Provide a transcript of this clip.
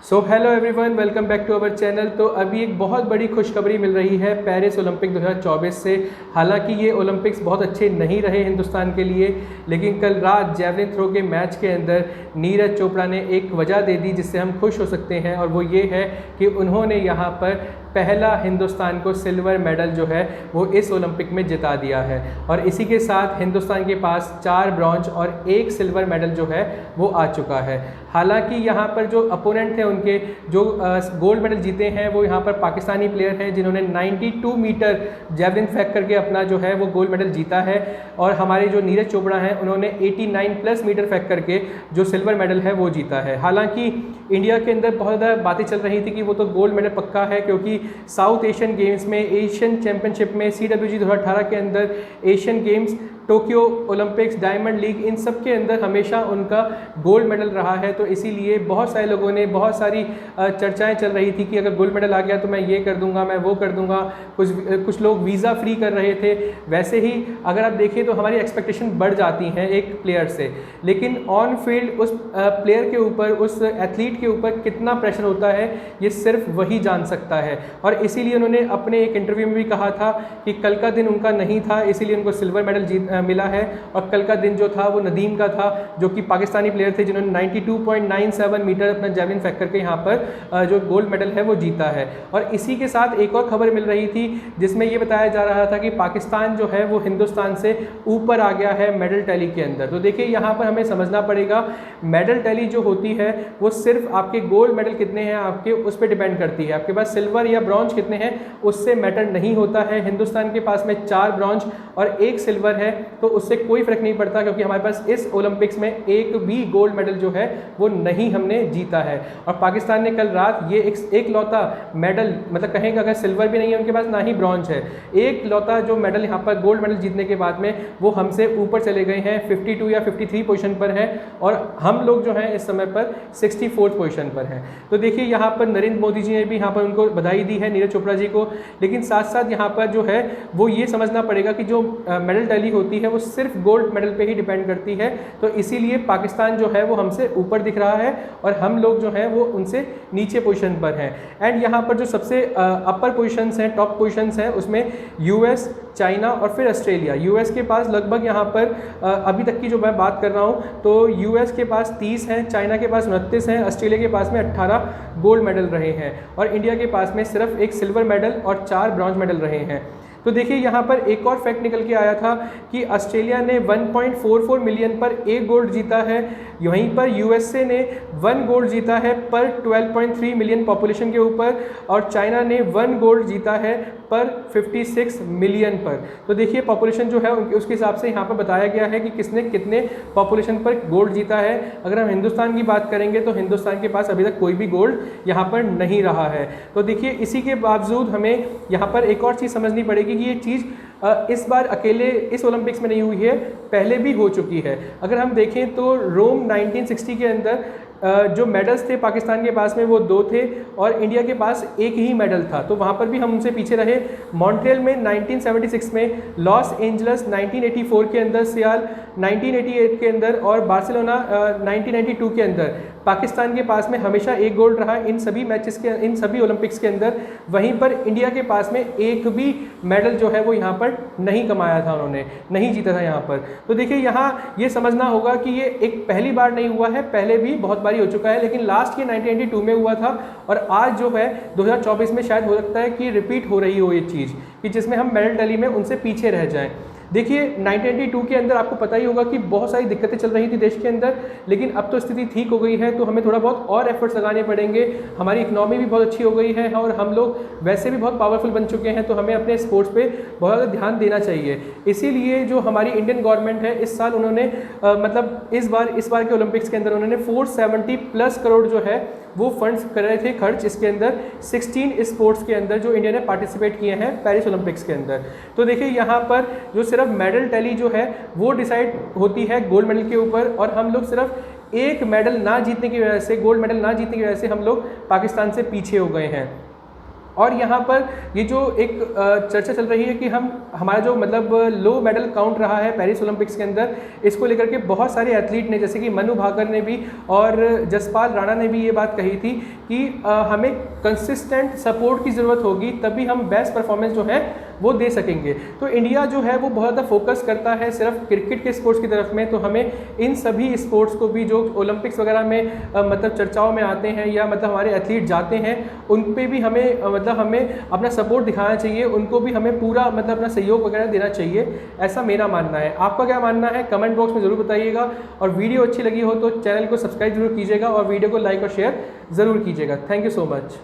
So hello everyone, welcome back to our channel. तो अभी एक बहुत बड़ी खुशखबरी मिल रही है पेरिस ओलंपिक 2024 से। हालांकि ये ओलंपिक्स बहुत अच्छे नहीं रहे हिंदुस्तान के लिए, लेकिन कल रात जेवलिन थ्रो के मैच के अंदर नीरज चोपड़ा ने एक वजह दे दी जिससे हम खुश हो सकते हैं, और वो ये है कि उन्होंने यहाँ पर पहला हिंदुस्तान को सिल्वर मेडल जो है वो इस ओलंपिक में जिता दिया है। और इसी के साथ हिंदुस्तान के पास 4 ब्रॉन्ज और 1 सिल्वर मेडल जो है वो आ चुका है। हालांकि यहाँ पर जो अपोनेंट थे उनके जो गोल्ड मेडल जीते हैं वो यहाँ पर पाकिस्तानी प्लेयर हैं जिन्होंने 92 मीटर जेवलिन फेंक करके अपना जो है वो गोल्ड मेडल जीता है। और हमारे जो नीरज चोपड़ा हैं उन्होंने 89 प्लस मीटर फेंक करके जो सिल्वर मेडल है वो जीता है। हालांकि इंडिया के अंदर बहुत ज़्यादा बातें चल रही थी कि वो तो गोल्ड मेडल पक्का है, क्योंकि साउथ एशियन गेम्स में, एशियन चैंपियनशिप में, CWG 2018 के अंदर, Asian Games, Tokyo Olympics, Diamond League, इन सब के अंदर हमेशा उनका गोल्ड मेडल रहा है। तो इसीलिए बहुत सारे लोगों ने, बहुत सारी चर्चाएं चल रही थी कि अगर गोल्ड मेडल आ गया तो मैं ये कर दूंगा, मैं वो कर दूंगा। कुछ लोग वीज़ा फ्री कर रहे थे। वैसे ही अगर आप देखें तो हमारी एक्सपेक्टेशन बढ़ जाती हैं एक प्लेयर से, लेकिन ऑन फील्ड उस प्लेयर के ऊपर, उस एथलीट के ऊपर कितना प्रेशर होता है ये सिर्फ वही जान सकता है। और इसीलिए उन्होंने अपने एक इंटरव्यू में भी कहा था कि कल का दिन उनका नहीं था, इसीलिए उनको सिल्वर मेडल मिला है। और कल का दिन जो था वो नदीम का था, जो कि पाकिस्तानी प्लेयर थे जिन्होंने 92.97 मीटर अपना जेवलिन फेंक करके यहाँ पर जो गोल्ड मेडल है वो जीता है। और इसी के साथ एक और खबर मिल रही थी जिसमें ये बताया जा रहा था कि पाकिस्तान जो है वो हिंदुस्तान से ऊपर आ गया है मेडल टैली के अंदर। तो देखिए यहाँ पर हमें समझना पड़ेगा, मेडल टैली जो होती है वो सिर्फ आपके गोल्ड मेडल कितने हैं आपके उस पर डिपेंड करती है। आपके पास सिल्वर या ब्रॉन्ज कितने हैं उससे मैटर नहीं होता है। हिंदुस्तान के पास में 4 ब्रॉन्ज और 1 सिल्वर है, तो उससे कोई फर्क नहीं पड़ता, क्योंकि हमारे पास इस ओलंपिक्स में एक भी गोल्ड मेडल जो है वो नहीं हमने जीता है। और पाकिस्तान ने कल रात ये एक लौता मेडल, मतलब कहेंगे अगर सिल्वर भी नहीं है उनके पास, ना ही ब्रॉन्ज है, एक लौता जो मेडल यहाँ पर गोल्ड मेडल जीतने के बाद में वो हमसे ऊपर चले गए हैं। 52 या 53 पोजीशन पर है और हम लोग जो हैं इस समय पर 64th पोजीशन पर हैं। तो देखिए यहाँ पर नरेंद्र मोदी जी ने भी यहाँ पर उनको बधाई दी है, नीरज चोपड़ा जी को। लेकिन साथ साथ यहाँ पर जो है वो ये समझना पड़ेगा कि जो मेडल टैली होती है वो सिर्फ गोल्ड मेडल पे ही डिपेंड करती है। तो इसीलिए पाकिस्तान जो है वो हमसे ऊपर दिख रहा है और हम लोग जो हैं वो उनसे नीचे पोजीशन पर हैं। एंड यहाँ पर जो सबसे अपर पोजीशंस हैं, टॉप पोजीशंस हैं, उसमें US, चाइना और फिर ऑस्ट्रेलिया। US के पास लगभग यहाँ पर अभी तक की जो मैं बात कर रहा हूँ तो US के पास 30 हैं, चाइना के पास 29 हैं, ऑस्ट्रेलिया के पास में 18 गोल्ड मेडल रहे हैं और इंडिया के पास में सिर्फ 1 सिल्वर मेडल और 4 ब्रॉन्ज मेडल रहे हैं। तो देखिए यहाँ पर एक और फैक्ट निकल के आया था कि ऑस्ट्रेलिया ने 1.44 मिलियन पर 1 गोल्ड जीता है, वहीं पर USA ने 1 गोल्ड जीता है पर 12.3 मिलियन पॉपुलेशन के ऊपर, और चाइना ने 1 गोल्ड जीता है पर 56 मिलियन पर। तो देखिए पॉपुलेशन जो है उसके हिसाब से यहाँ पर बताया गया है कि किसने कितने पॉपुलेशन पर गोल्ड जीता है। अगर हम हिंदुस्तान की बात करेंगे तो हिंदुस्तान के पास अभी तक कोई भी गोल्ड यहाँ पर नहीं रहा है। तो देखिए इसी के बावजूद हमें यहाँ पर एक और चीज़ समझनी पड़ेगी कि ये चीज़ इस बार अकेले इस ओलंपिक्स में नहीं हुई है, पहले भी हो चुकी है। अगर हम देखें तो रोम 1960 के अंदर जो मेडल्स थे पाकिस्तान के पास में वो 2 थे और इंडिया के पास 1 ही मेडल था, तो वहाँ पर भी हम उनसे पीछे रहे। मॉन्ट्रियल में 1976 में, लॉस एंजलस 1984 के अंदर, सियाल 1988 के अंदर और बार्सिलोना 1992 के अंदर पाकिस्तान के पास में हमेशा 1 गोल्ड रहा इन सभी मैचेस के, इन सभी ओलंपिक्स के अंदर। वहीं पर इंडिया के पास में एक भी मेडल जो है वो यहाँ पर नहीं कमाया था, उन्होंने नहीं जीता था यहाँ पर। तो देखिए यहाँ ये समझना होगा कि ये एक पहली बार नहीं हुआ है, पहले भी बहुत बारी हो चुका है, लेकिन लास्ट ये 1992 में हुआ था और आज जो है 2024 में शायद हो सकता है कि रिपीट हो रही हो ये चीज़, कि जिसमें हम मेडल टैली में उनसे पीछे रह जाएं। देखिए 1992 के अंदर आपको पता ही होगा कि बहुत सारी दिक्कतें चल रही थी देश के अंदर, लेकिन अब तो स्थिति ठीक हो गई है, तो हमें थोड़ा बहुत और एफर्ट्स लगाने पड़ेंगे। हमारी इकनॉमी भी बहुत अच्छी हो गई है और हम लोग वैसे भी बहुत पावरफुल बन चुके हैं, तो हमें अपने स्पोर्ट्स पे बहुत ज़्यादा ध्यान देना चाहिए। इसीलिए जो हमारी इंडियन गवर्नमेंट है इस साल उन्होंने मतलब इस बार के ओलंपिक्स के अंदर उन्होंने 470 प्लस करोड़ जो है वो फंड्स कर रहे थे खर्च इसके अंदर 16 स्पोर्ट्स के अंदर जो इंडिया ने पार्टिसिपेट किए हैं पेरिस ओलंपिक्स के अंदर। तो देखिए यहाँ पर जो सिर्फ मेडल टैली जो है वो डिसाइड होती है गोल्ड मेडल के ऊपर, और हम लोग सिर्फ एक मेडल ना जीतने की वजह से, गोल्ड मेडल ना जीतने की वजह से हम लोग पाकिस्तान से पीछे हो गए हैं। और यहाँ पर ये जो एक चर्चा चल रही है कि हमारा जो मतलब लो मेडल काउंट रहा है पेरिस ओलंपिक्स के अंदर, इसको लेकर के बहुत सारे एथलीट ने, जैसे कि मनु भाकर ने भी और जसपाल राणा ने भी ये बात कही थी कि हमें कंसिस्टेंट सपोर्ट की ज़रूरत होगी, तभी हम बेस्ट परफॉर्मेंस जो है वो दे सकेंगे। तो इंडिया जो है वो बहुत ज़्यादा फोकस करता है सिर्फ क्रिकेट के स्पोर्ट्स की तरफ में, तो हमें इन सभी स्पोर्ट्स को भी जो ओलंपिक्स वगैरह में मतलब चर्चाओं में आते हैं या मतलब हमारे एथलीट जाते हैं, उन पे भी हमें मतलब हमें अपना सपोर्ट दिखाना चाहिए, उनको भी हमें पूरा मतलब अपना सहयोग वगैरह देना चाहिए, ऐसा मेरा मानना है। आपका क्या मानना है कमेंट बॉक्स में ज़रूर बताइएगा, और वीडियो अच्छी लगी हो तो चैनल को सब्सक्राइब जरूर कीजिएगा और वीडियो को लाइक और शेयर ज़रूर कीजिएगा। Thank you so much.